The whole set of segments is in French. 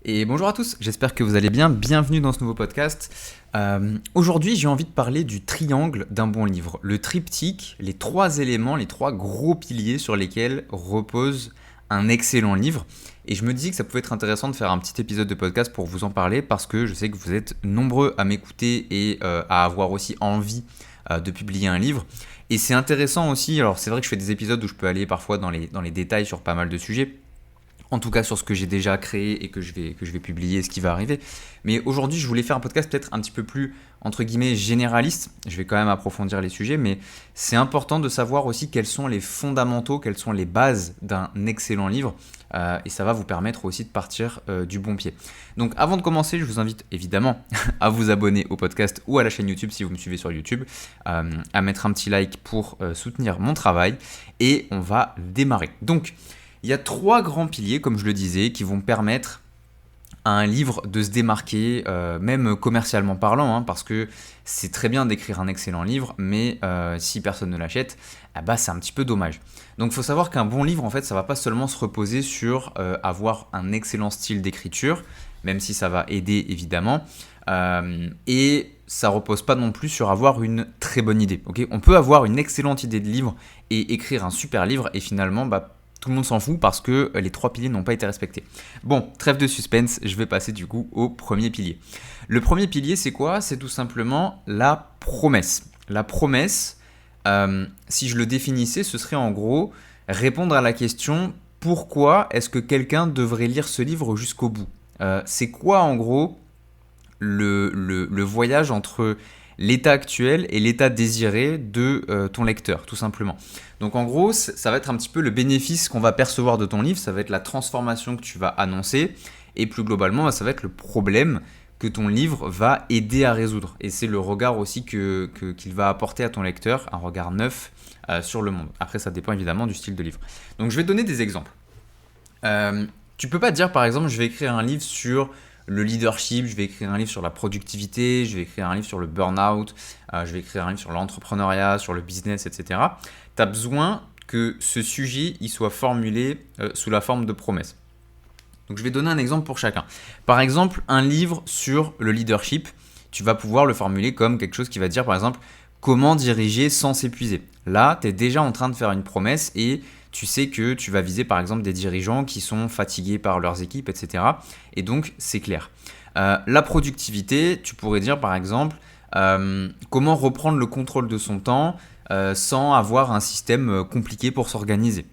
Et bonjour à tous, j'espère que vous allez bien, bienvenue dans ce nouveau podcast. Aujourd'hui j'ai envie de parler du triangle d'un bon livre, le triptyque, les trois éléments, les trois gros piliers sur lesquels repose un excellent livre. Et je me dis que ça pouvait être intéressant de faire un petit épisode de podcast pour vous en parler parce que je sais que vous êtes nombreux à m'écouter et à avoir aussi envie de publier un livre. Et c'est intéressant aussi, alors c'est vrai que je fais des épisodes où je peux aller parfois dans les détails sur pas mal de sujets, en tout cas sur ce que j'ai déjà créé et que je vais publier, ce qui va arriver. Mais aujourd'hui, je voulais faire un podcast peut-être un petit peu plus, entre guillemets, généraliste. Je vais quand même approfondir les sujets, mais c'est important de savoir aussi quels sont les fondamentaux, quelles sont les bases d'un excellent livre. Et ça va vous permettre aussi de partir du bon pied. Donc avant de commencer, je vous invite évidemment à vous abonner au podcast ou à la chaîne YouTube si vous me suivez sur YouTube, à mettre un petit like pour soutenir mon travail. Et on va démarrer. Donc, il y a trois grands piliers, comme je le disais, qui vont permettre à un livre de se démarquer, même commercialement parlant, parce que c'est très bien d'écrire un excellent livre, mais si personne ne l'achète, c'est un petit peu dommage. Donc il faut savoir qu'un bon livre, en fait, ça ne va pas seulement se reposer sur avoir un excellent style d'écriture, même si ça va aider évidemment, et ça ne repose pas non plus sur avoir une très bonne idée. Okay, on peut avoir une excellente idée de livre et écrire un super livre, et finalement, tout le monde s'en fout parce que les trois piliers n'ont pas été respectés. Bon, trêve de suspense, je vais passer du coup au premier pilier. Le premier pilier, c'est quoi ? C'est tout simplement la promesse. La promesse, si je le définissais, ce serait en gros répondre à la question « Pourquoi est-ce que quelqu'un devrait lire ce livre jusqu'au bout ?» C'est quoi en gros le voyage entre l'état actuel et l'état désiré de ton lecteur, tout simplement. Donc en gros, ça va être un petit peu le bénéfice qu'on va percevoir de ton livre, ça va être la transformation que tu vas annoncer, et plus globalement, ça va être le problème que ton livre va aider à résoudre. Et c'est le regard aussi qu'il va apporter à ton lecteur, un regard neuf sur le monde. Après, ça dépend évidemment du style de livre. Donc je vais donner des exemples. Tu peux pas te dire, par exemple, je vais écrire un livre sur le leadership, je vais écrire un livre sur la productivité, je vais écrire un livre sur le burn-out, je vais écrire un livre sur l'entrepreneuriat, sur le business, etc. Tu as besoin que ce sujet il soit formulé sous la forme de promesses. Donc je vais donner un exemple pour chacun. Par exemple, un livre sur le leadership, tu vas pouvoir le formuler comme quelque chose qui va dire, par exemple, comment diriger sans s'épuiser. Là, tu es déjà en train de faire une promesse et tu sais que tu vas viser par exemple des dirigeants qui sont fatigués par leurs équipes, etc. Et donc, c'est clair. La productivité, tu pourrais dire par exemple comment reprendre le contrôle de son temps sans avoir un système compliqué pour s'organiser.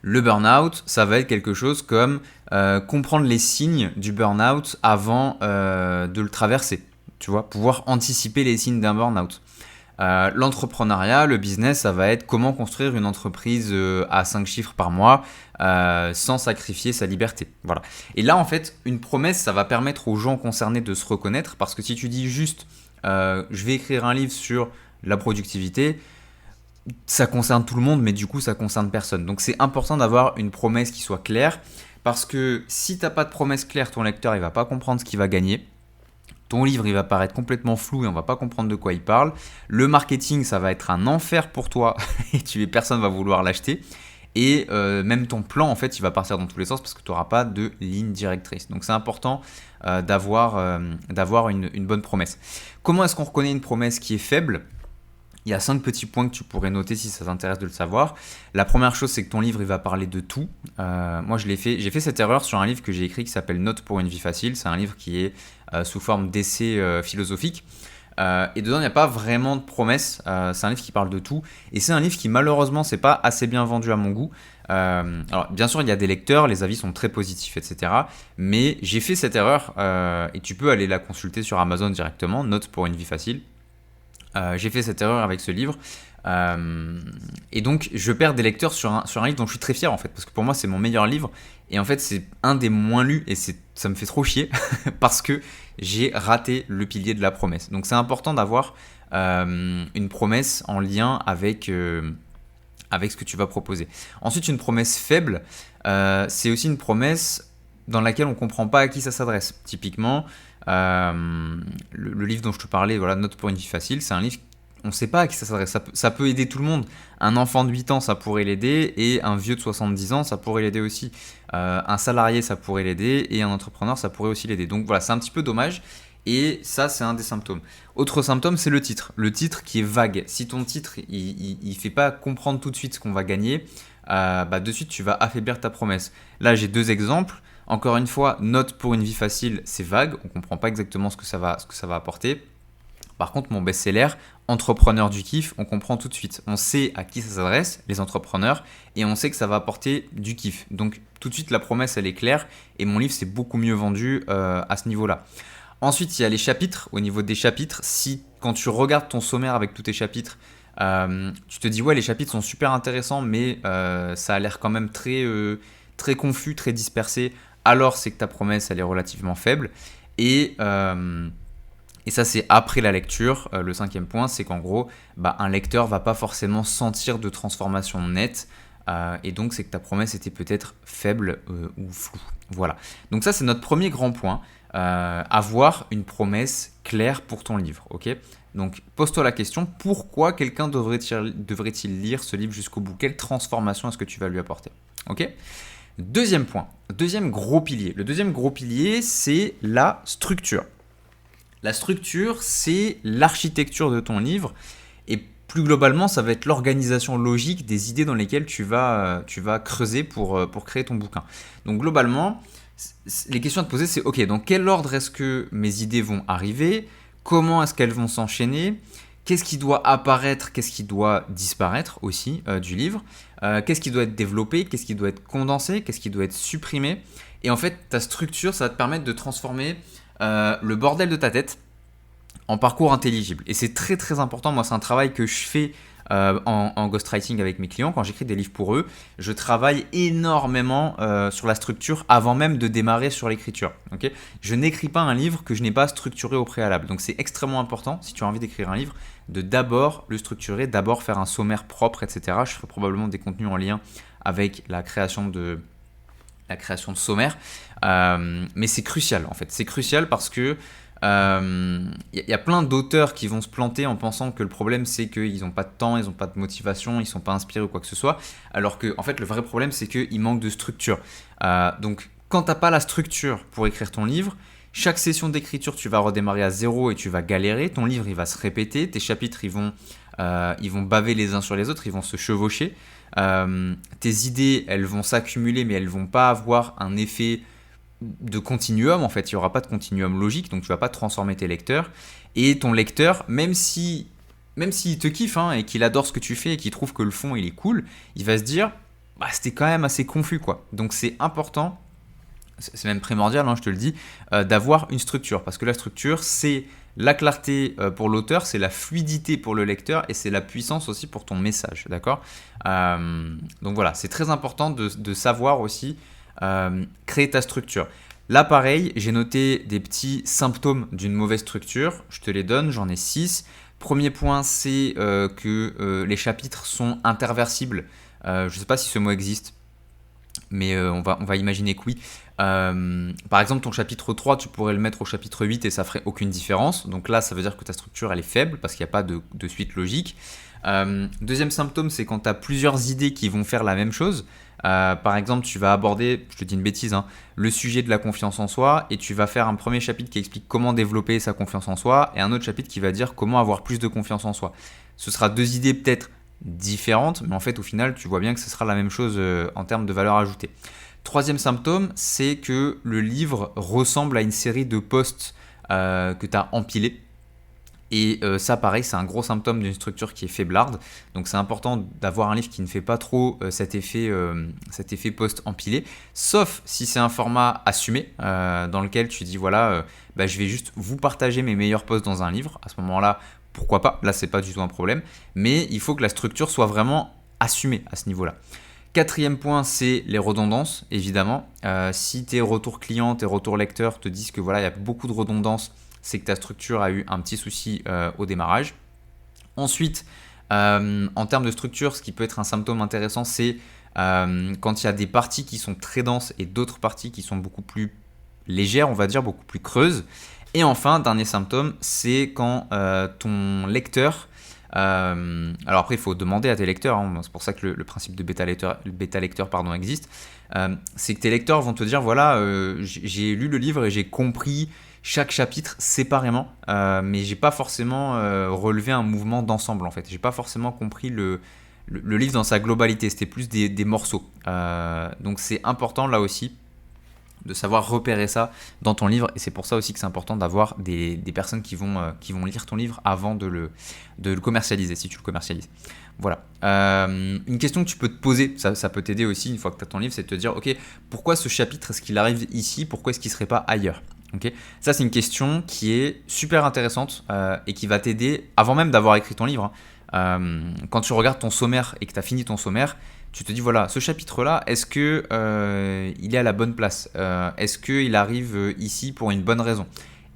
Le burn-out, ça va être quelque chose comme comprendre les signes du burn-out avant de le traverser. Tu vois, pouvoir anticiper les signes d'un burn-out. L'entrepreneuriat, le business, ça va être comment construire une entreprise à 5 chiffres par mois sans sacrifier sa liberté. Voilà. Et là, en fait, une promesse, ça va permettre aux gens concernés de se reconnaître parce que si tu dis juste je vais écrire un livre sur la productivité, ça concerne tout le monde, mais du coup, ça concerne personne. Donc, c'est important d'avoir une promesse qui soit claire parce que si tu n'as pas de promesse claire, ton lecteur, il ne va pas comprendre ce qu'il va gagner. Ton livre, il va paraître complètement flou et on va pas comprendre de quoi il parle. Le marketing, ça va être un enfer pour toi et personne va vouloir l'acheter. Et même ton plan, en fait, il va partir dans tous les sens parce que tu n'auras pas de ligne directrice. Donc, c'est important d'avoir une bonne promesse. Comment est-ce qu'on reconnaît une promesse qui est faible ? Il y a 5 petits points que tu pourrais noter si ça t'intéresse de le savoir. La première chose, c'est que ton livre, il va parler de tout. Moi, j'ai fait cette erreur sur un livre que j'ai écrit qui s'appelle Notes pour une vie facile. C'est un livre qui est sous forme d'essai philosophique. Et dedans, il n'y a pas vraiment de promesses. C'est un livre qui parle de tout. Et c'est un livre qui, malheureusement, c'est pas assez bien vendu à mon goût. Alors, bien sûr, il y a des lecteurs, les avis sont très positifs, etc. Mais j'ai fait cette erreur et tu peux aller la consulter sur Amazon directement, Notes pour une vie facile. J'ai fait cette erreur avec ce livre et donc je perds des lecteurs sur un livre dont je suis très fier en fait parce que pour moi c'est mon meilleur livre et en fait c'est un des moins lus et ça me fait trop chier parce que j'ai raté le pilier de la promesse. Donc c'est important d'avoir une promesse en lien avec ce que tu vas proposer. Ensuite, une promesse faible, c'est aussi une promesse dans laquelle on ne comprend pas à qui ça s'adresse. Typiquement, le livre dont je te parlais, voilà, Notes pour une vie facile, c'est un livre, on ne sait pas à qui ça s'adresse. Ça peut aider tout le monde. Un enfant de 8 ans, ça pourrait l'aider, et un vieux de 70 ans, ça pourrait l'aider aussi. Un salarié, ça pourrait l'aider, et un entrepreneur, ça pourrait aussi l'aider. Donc voilà, c'est un petit peu dommage, et ça, c'est un des symptômes. Autre symptôme, c'est le titre. Le titre qui est vague. Si ton titre, il fait pas comprendre tout de suite ce qu'on va gagner, de suite, tu vas affaiblir ta promesse. Là, j'ai 2 exemples. Encore une fois, Note pour une vie facile, c'est vague. On ne comprend pas exactement ce que ça va apporter. Par contre, mon best-seller, Entrepreneur du kiff, on comprend tout de suite. On sait à qui ça s'adresse, les entrepreneurs, et on sait que ça va apporter du kiff. Donc tout de suite, la promesse, elle est claire, et mon livre, c'est beaucoup mieux vendu à ce niveau-là. Ensuite, il y a les chapitres. Au niveau des chapitres, si quand tu regardes ton sommaire avec tous tes chapitres, tu te dis ouais, les chapitres sont super intéressants, mais ça a l'air quand même très confus, très dispersé, alors c'est que ta promesse, elle est relativement faible. Et ça, c'est après la lecture. Le 5e point, c'est qu'en gros, un lecteur va pas forcément sentir de transformation nette. Et donc, c'est que ta promesse était peut-être faible ou floue. Voilà. Donc ça, c'est notre premier grand point. Avoir une promesse claire pour ton livre. Ok ? Donc, pose-toi la question, pourquoi quelqu'un devrait-il lire ce livre jusqu'au bout ? Quelle transformation est-ce que tu vas lui apporter ? Ok ? Deuxième point, deuxième gros pilier. Le deuxième gros pilier, c'est la structure. La structure, c'est l'architecture de ton livre, et plus globalement, ça va être l'organisation logique des idées dans lesquelles tu vas creuser pour créer ton bouquin. Donc globalement, les questions à te poser, c'est ok, dans quel ordre est-ce que mes idées vont arriver ? Comment est-ce qu'elles vont s'enchaîner ? Qu'est-ce qui doit apparaître ? Qu'est-ce qui doit disparaître aussi du livre ? Qu'est-ce qui doit être développé ? Qu'est-ce qui doit être condensé ? Qu'est-ce qui doit être supprimé ? Et en fait, ta structure, ça va te permettre de transformer le bordel de ta tête en parcours intelligible. Et c'est très très important. Moi, c'est un travail que je fais en ghostwriting avec mes clients. Quand j'écris des livres pour eux, je travaille énormément sur la structure avant même de démarrer sur l'écriture. Okay ? Je n'écris pas un livre que je n'ai pas structuré au préalable. Donc c'est extrêmement important, si tu as envie d'écrire un livre, de d'abord le structurer, d'abord faire un sommaire propre, etc. Je ferai probablement des contenus en lien avec la création de sommaire. Mais c'est crucial en fait. C'est crucial parce que y a plein d'auteurs qui vont se planter en pensant que le problème c'est qu'ils n'ont pas de temps, ils n'ont pas de motivation, ils ne sont pas inspirés ou quoi que ce soit, alors que en fait le vrai problème c'est qu'il manque de structure. Donc quand tu n'as pas la structure pour écrire ton livre, chaque session d'écriture tu vas redémarrer à zéro et tu vas galérer, ton livre il va se répéter, tes chapitres ils vont baver les uns sur les autres, ils vont se chevaucher, tes idées elles vont s'accumuler mais elles vont pas avoir un effet de continuum. En fait, il n'y aura pas de continuum logique, donc tu vas pas transformer tes lecteurs, et ton lecteur, même s'il te kiffe et qu'il adore ce que tu fais et qu'il trouve que le fond il est cool, il va se dire c'était quand même assez confus quoi. Donc c'est important, c'est même primordial, je te le dis, d'avoir une structure, parce que la structure c'est la clarté pour l'auteur, c'est la fluidité pour le lecteur, et c'est la puissance aussi pour ton message, d'accord ? Donc voilà, c'est très important de savoir aussi créer ta structure. Là pareil, j'ai noté des petits symptômes d'une mauvaise structure, je te les donne, j'en ai 6. Premier point, c'est que les chapitres sont interversibles. Je ne sais pas si ce mot existe, mais on va imaginer que oui. Par exemple, ton chapitre 3, tu pourrais le mettre au chapitre 8 et ça ferait aucune différence. Donc là, ça veut dire que ta structure, elle est faible parce qu'il n'y a pas de suite logique. Deuxième symptôme, c'est quand tu as plusieurs idées qui vont faire la même chose. Par exemple, tu vas aborder, je te dis une bêtise, le sujet de la confiance en soi, et tu vas faire un premier chapitre qui explique comment développer sa confiance en soi, et un autre chapitre qui va dire comment avoir plus de confiance en soi. Ce sera 2 idées peut-être différentes, mais en fait au final tu vois bien que ce sera la même chose en termes de valeur ajoutée. Troisième symptôme, c'est que le livre ressemble à une série de posts que tu as empilés. Et ça pareil, c'est un gros symptôme d'une structure qui est faiblarde. Donc c'est important d'avoir un livre qui ne fait pas trop cet effet post empilé, sauf si c'est un format assumé dans lequel tu dis voilà, je vais juste vous partager mes meilleurs posts dans un livre. À ce moment-là, pourquoi pas, là c'est pas du tout un problème, mais il faut que la structure soit vraiment assumée à ce niveau-là. Quatrième point, c'est les redondances, évidemment. Si tes retours clients, tes retours lecteurs te disent que voilà, il y a beaucoup de redondances, c'est que ta structure a eu un petit souci au démarrage. Ensuite, en termes de structure, ce qui peut être un symptôme intéressant, c'est quand il y a des parties qui sont très denses et d'autres parties qui sont beaucoup plus légères, on va dire, beaucoup plus creuses. Et enfin, dernier symptôme, c'est quand ton lecteur Alors après, il faut demander à tes lecteurs, hein, c'est pour ça que le principe de bêta-lecteur existe. C'est que tes lecteurs vont te dire, voilà, j'ai lu le livre et j'ai compris chaque chapitre séparément, mais j'ai pas forcément relevé un mouvement d'ensemble en fait. J'ai pas forcément compris le livre dans sa globalité, c'était plus des morceaux. Donc c'est important là aussi de savoir repérer ça dans ton livre, et c'est pour ça aussi que c'est important d'avoir des personnes qui vont lire ton livre avant de le commercialiser, si tu le commercialises. Voilà. Une question que tu peux te poser, ça peut t'aider aussi une fois que tu as ton livre, c'est de te dire, ok, pourquoi ce chapitre, est-ce qu'il arrive ici, pourquoi est-ce qu'il ne serait pas ailleurs? Okay. Ça, c'est une question qui est super intéressante et qui va t'aider avant même d'avoir écrit ton livre. Quand tu regardes ton sommaire et que tu as fini ton sommaire, tu te dis, voilà, ce chapitre-là, est-ce que il est à la bonne place? Est-ce qu'il arrive ici pour une bonne raison?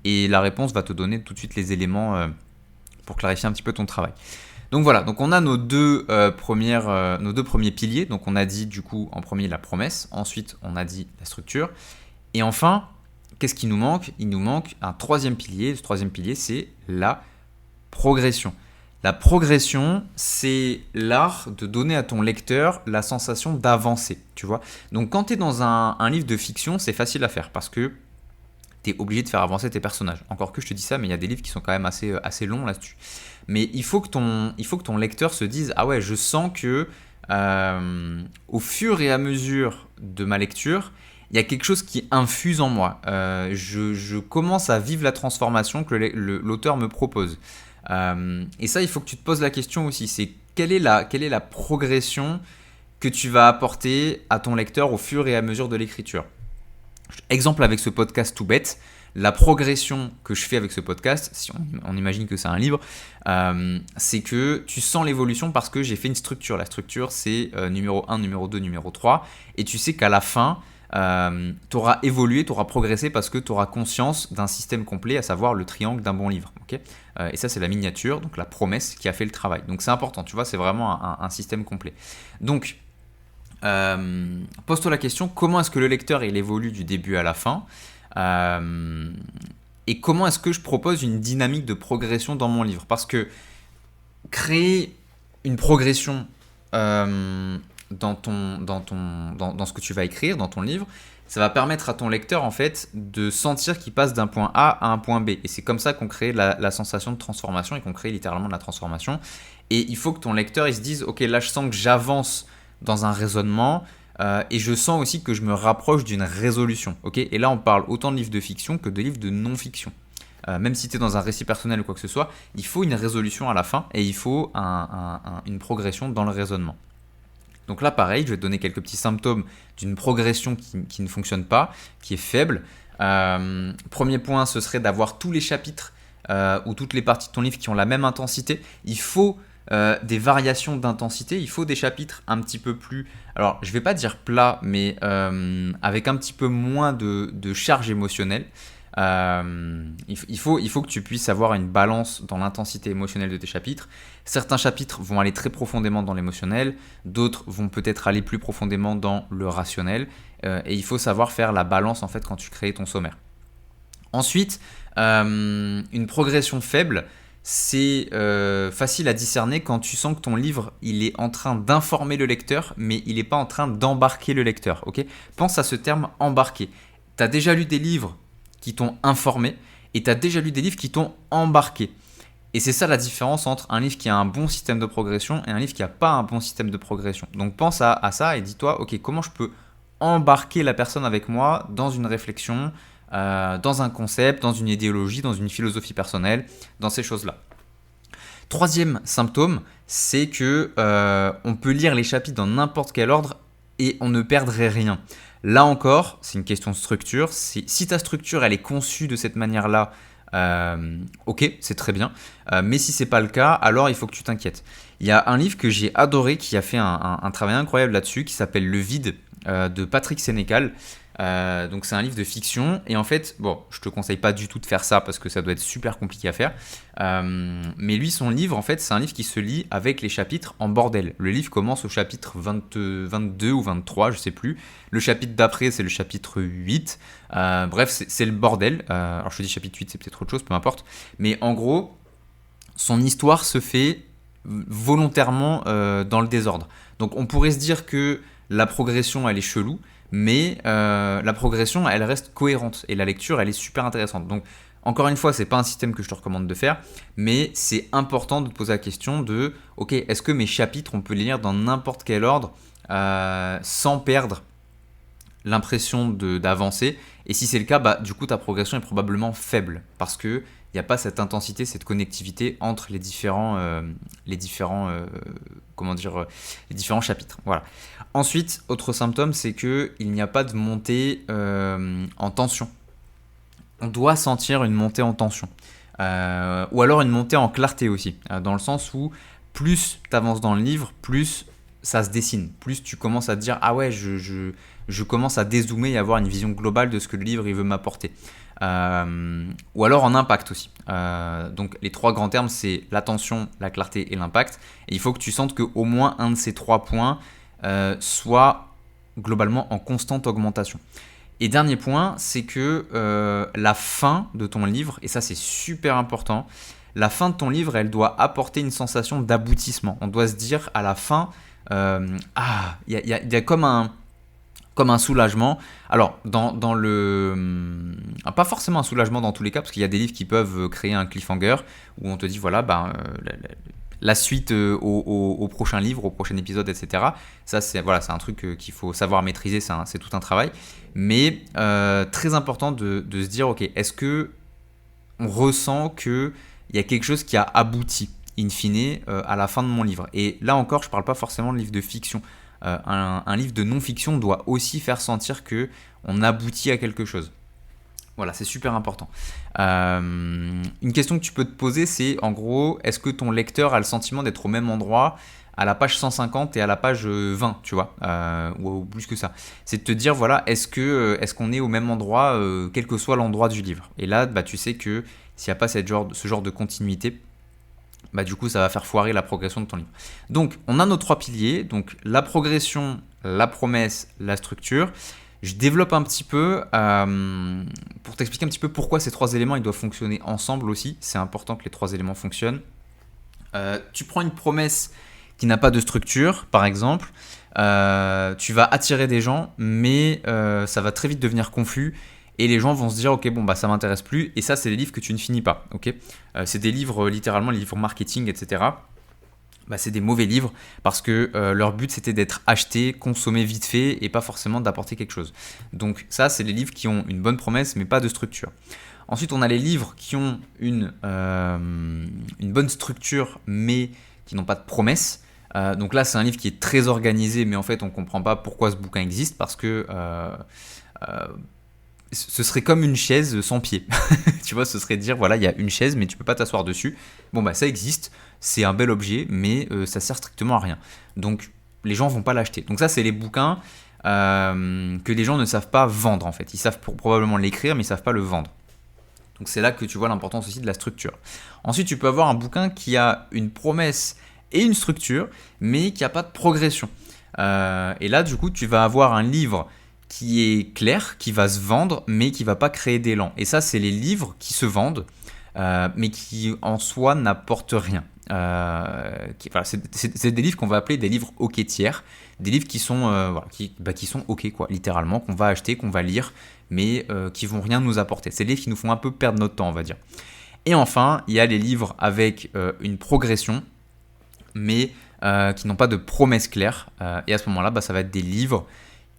Et la réponse va te donner tout de suite les éléments pour clarifier un petit peu ton travail. Donc voilà, donc on a nos deux premiers piliers. Donc on a dit du coup en premier la promesse, ensuite on a dit la structure, et enfin, qu'est-ce qui nous manque? Il nous manque un troisième pilier. Le troisième pilier, c'est la progression. La progression, c'est l'art de donner à ton lecteur la sensation d'avancer, tu vois. Donc quand tu es dans un livre de fiction, c'est facile à faire parce que tu es obligé de faire avancer tes personnages. Encore que je te dis ça, mais il y a des livres qui sont quand même assez longs là-dessus. Mais il faut que ton lecteur se dise, ah ouais, je sens que au fur et à mesure de ma lecture, il y a quelque chose qui infuse en moi. Je commence à vivre la transformation que l'auteur me propose. Et ça, il faut que tu te poses la question aussi, c'est quelle est la progression que tu vas apporter à ton lecteur au fur et à mesure de l'écriture. Exemple avec ce podcast tout bête, la progression que je fais avec ce podcast, si on imagine que c'est un livre, c'est que tu sens l'évolution parce que j'ai fait une structure. La structure, c'est numéro 1, numéro 2, numéro 3, et tu sais qu'à la fin, tu auras évolué, tu auras progressé parce que tu auras conscience d'un système complet, à savoir le triangle d'un bon livre. Okay, et ça, c'est la miniature, donc la promesse qui a fait le travail. Donc c'est important, tu vois, c'est vraiment un système complet. Donc, pose-toi la question, comment est-ce que le lecteur il évolue du début à la fin, et comment est-ce que je propose une dynamique de progression dans mon livre? Parce que créer une progression dans ce que tu vas écrire, dans ton livre, ça va permettre à ton lecteur en fait de sentir qu'il passe d'un point A à un point B. Et c'est comme ça qu'on crée la sensation de transformation et qu'on crée littéralement de la transformation. Et il faut que ton lecteur il se dise, ok, là je sens que j'avance dans un raisonnement et je sens aussi que je me rapproche d'une résolution. Okay, et là on parle autant de livres de fiction que de livres de non-fiction. Même si tu es dans un récit personnel ou quoi que ce soit, il faut une résolution à la fin et il faut une progression dans le raisonnement. Donc là, pareil, je vais te donner quelques petits symptômes d'une progression qui ne fonctionne pas, qui est faible. Premier point, ce serait d'avoir tous les chapitres ou toutes les parties de ton livre qui ont la même intensité. Il faut des variations d'intensité, il faut des chapitres un petit peu plus, alors je ne vais pas dire plat, mais avec un petit peu moins de charge émotionnelle. Il faut que tu puisses avoir une balance dans l'intensité émotionnelle de tes chapitres. Certains chapitres vont aller très profondément dans l'émotionnel, d'autres vont peut-être aller plus profondément dans le rationnel, et il faut savoir faire la balance en fait quand tu crées ton sommaire. Ensuite, une progression faible, c'est facile à discerner quand tu sens que ton livre il est en train d'informer le lecteur, mais il n'est pas en train d'embarquer le lecteur. Okay, pense à ce terme embarquer. Tu as déjà lu des livres qui t'ont informé et tu as déjà lu des livres qui t'ont embarqué. Et c'est ça la différence entre un livre qui a un bon système de progression et un livre qui n'a pas un bon système de progression. Donc pense à ça et dis-toi, ok, comment je peux embarquer la personne avec moi dans une réflexion, dans un concept, dans une idéologie, dans une philosophie personnelle, dans ces choses-là. Troisième symptôme, c'est que on peut lire les chapitres dans n'importe quel ordre et on ne perdrait rien. Là encore, c'est une question de structure. Si ta structure elle est conçue de cette manière-là, ok, c'est très bien. Mais si c'est pas le cas, alors il faut que tu t'inquiètes. Il y a un livre que j'ai adoré qui a fait un travail incroyable là-dessus, qui s'appelle Le Vide de Patrick Sénécal. Donc c'est un livre de fiction et en fait, bon, je te conseille pas du tout de faire ça parce que ça doit être super compliqué à faire. Mais lui, son livre, en fait, c'est un livre qui se lit avec les chapitres en bordel. Le livre commence au chapitre 22 ou 23, je sais plus. Le chapitre d'après, c'est le chapitre 8. Bref, c'est le bordel. Alors je te dis chapitre 8, c'est peut-être autre chose, peu importe. Mais en gros, son histoire se fait volontairement dans le désordre. Donc on pourrait se dire que la progression elle est chelou, mais la progression elle reste cohérente et la lecture elle est super intéressante. Donc encore une fois, c'est pas un système que je te recommande de faire, mais c'est important de te poser la question de ok, est-ce que mes chapitres on peut les lire dans n'importe quel ordre sans perdre l'impression d'avancer, et si c'est le cas, du coup ta progression est probablement faible parce que il n'y a pas cette intensité, cette connectivité entre les différents chapitres. Voilà. Ensuite, autre symptôme, c'est que il n'y a pas de montée en tension. On doit sentir une montée en tension. Ou alors une montée en clarté aussi, dans le sens où plus tu avances dans le livre, plus ça se dessine, plus tu commences à te dire ah ouais, je commence à dézoomer et avoir une vision globale de ce que le livre il veut m'apporter. Ou alors en impact aussi. Donc les trois grands termes, c'est l'attention, la clarté et l'impact. Et il faut que tu sentes qu'au moins un de ces trois points soit globalement en constante augmentation. Et dernier point, c'est que la fin de ton livre, et ça c'est super important, la fin de ton livre, elle doit apporter une sensation d'aboutissement. On doit se dire à la fin, il y a comme un soulagement. Alors, dans le... pas forcément un soulagement dans tous les cas, parce qu'il y a des livres qui peuvent créer un cliffhanger, où on te dit, voilà, la suite au prochain livre, au prochain épisode, etc. Ça, c'est un truc qu'il faut savoir maîtriser, c'est tout un travail. Mais très important de se dire, ok, est-ce que on ressent qu'il y a quelque chose qui a abouti, in fine, à la fin de mon livre. Et là encore, je ne parle pas forcément de livre de fiction. Un livre de non-fiction doit aussi faire sentir qu'on aboutit à quelque chose. Voilà, c'est super important. Une question que tu peux te poser, c'est en gros, est-ce que ton lecteur a le sentiment d'être au même endroit à la page 150 et à la page 20, tu vois, ou plus que ça. C'est de te dire, voilà, est-ce qu'on est au même endroit, quel que soit l'endroit du livre. Et là, tu sais que s'il n'y a pas ce genre de continuité, du coup, ça va faire foirer la progression de ton livre. Donc, on a nos trois piliers, donc la progression, la promesse, la structure. Je développe un petit peu pour t'expliquer un petit peu pourquoi ces trois éléments ils doivent fonctionner ensemble aussi. C'est important que les trois éléments fonctionnent. Tu prends une promesse qui n'a pas de structure, par exemple, tu vas attirer des gens, mais ça va très vite devenir confus et les gens vont se dire ok ça m'intéresse plus, et ça c'est des livres que tu ne finis pas, ok. C'est des livres littéralement, les livres marketing, etc. C'est des mauvais livres parce que leur but c'était d'être acheté, consommé vite fait et pas forcément d'apporter quelque chose. Donc ça c'est les livres qui ont une bonne promesse mais pas de structure. Ensuite on a les livres qui ont une bonne structure mais qui n'ont pas de promesse. Donc là c'est un livre qui est très organisé mais en fait on comprend pas pourquoi ce bouquin existe parce que ce serait comme une chaise sans pied. Tu vois, ce serait dire voilà, il y a une chaise mais tu peux pas t'asseoir dessus. Ça existe, c'est un bel objet mais ça sert strictement à rien. Donc les gens vont pas l'acheter. Donc ça c'est les bouquins que les gens ne savent pas vendre en fait. Ils savent probablement l'écrire mais ils savent pas le vendre. Donc c'est là que tu vois l'importance aussi de la structure. Ensuite tu peux avoir un bouquin qui a une promesse et une structure mais qui a pas de progression. Et là du coup tu vas avoir un livre qui est clair, qui va se vendre, mais qui ne va pas créer d'élan. Et ça, c'est les livres qui se vendent, mais qui en soi n'apportent rien. C'est des livres qu'on va appeler des livres ok tiers, des livres qui sont, qui sont ok, quoi, littéralement, qu'on va acheter, qu'on va lire, mais qui ne vont rien nous apporter. C'est des livres qui nous font un peu perdre notre temps, on va dire. Et enfin, il y a les livres avec une progression, mais qui n'ont pas de promesse claire. Et à ce moment-là, ça va être des livres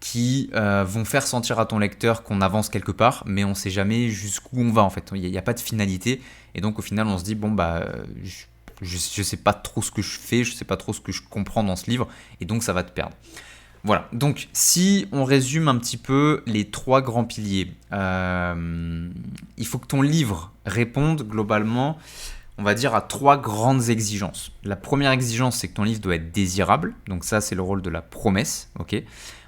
qui vont faire sentir à ton lecteur qu'on avance quelque part, mais on ne sait jamais jusqu'où on va en fait. Il n'y a pas de finalité, et donc au final on se dit je ne sais pas trop ce que je fais, je ne sais pas trop ce que je comprends dans ce livre, et donc ça va te perdre. Voilà, donc si on résume un petit peu les trois grands piliers, il faut que ton livre réponde globalement, on va dire, à trois grandes exigences. La première exigence, c'est que ton livre doit être désirable, donc ça c'est le rôle de la promesse, ok.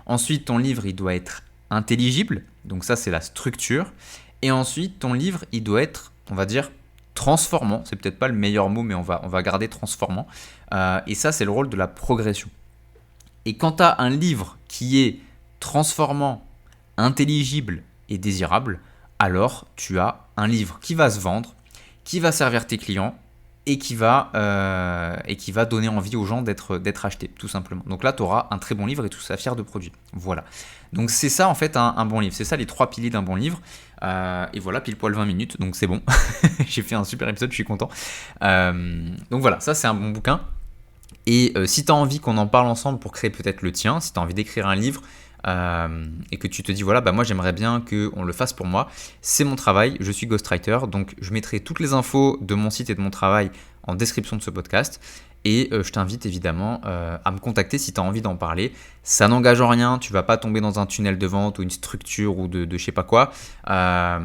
Ensuite, ton livre, il doit être intelligible, donc ça, c'est la structure. Et ensuite, ton livre, il doit être, on va dire, transformant. C'est peut-être pas le meilleur mot, mais on va garder transformant. Et ça, c'est le rôle de la progression. Et quand tu as un livre qui est transformant, intelligible et désirable, alors tu as un livre qui va se vendre, qui va servir tes clients, et qui va donner envie aux gens d'être achetés, tout simplement. Donc là, tu auras un très bon livre et tout ça fier de produit. Voilà. Donc c'est ça en fait un bon livre. C'est ça les 3 piliers d'un bon livre. Et voilà, pile poil 20 minutes, donc c'est bon. J'ai fait un super épisode, je suis content. Donc voilà, ça c'est un bon bouquin. Et si tu as envie qu'on en parle ensemble pour créer peut-être le tien, si tu as envie d'écrire un livre, et que tu te dis voilà, bah moi j'aimerais bien qu'on le fasse pour moi, c'est mon travail, je suis ghostwriter, donc je mettrai toutes les infos de mon site et de mon travail en description de ce podcast. Et je t'invite évidemment à me contacter si tu as envie d'en parler. Ça n'engage en rien, tu vas pas tomber dans un tunnel de vente ou une structure ou de je sais pas quoi, voilà,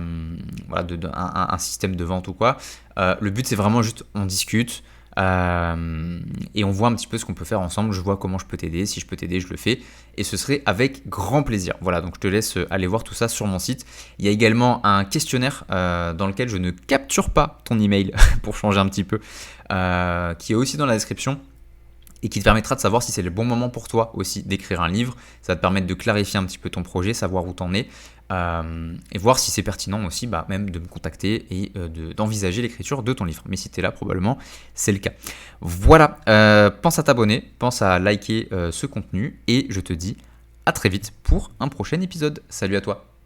un système de vente ou quoi. Le but c'est vraiment juste on discute. Et on voit un petit peu ce qu'on peut faire ensemble, je vois comment je peux t'aider, si je peux t'aider je le fais, et ce serait avec grand plaisir. Voilà, donc je te laisse aller voir tout ça sur mon site. Il y a également un questionnaire dans lequel je ne capture pas ton email pour changer un petit peu, qui est aussi dans la description, et qui te permettra de savoir si c'est le bon moment pour toi aussi d'écrire un livre. Ça va te permettre de clarifier un petit peu ton projet, savoir où t'en es, et voir si c'est pertinent aussi même de me contacter et d'envisager l'écriture de ton livre. Mais si tu es là, probablement, c'est le cas. Voilà, pense à t'abonner, pense à liker ce contenu, et je te dis à très vite pour un prochain épisode. Salut à toi.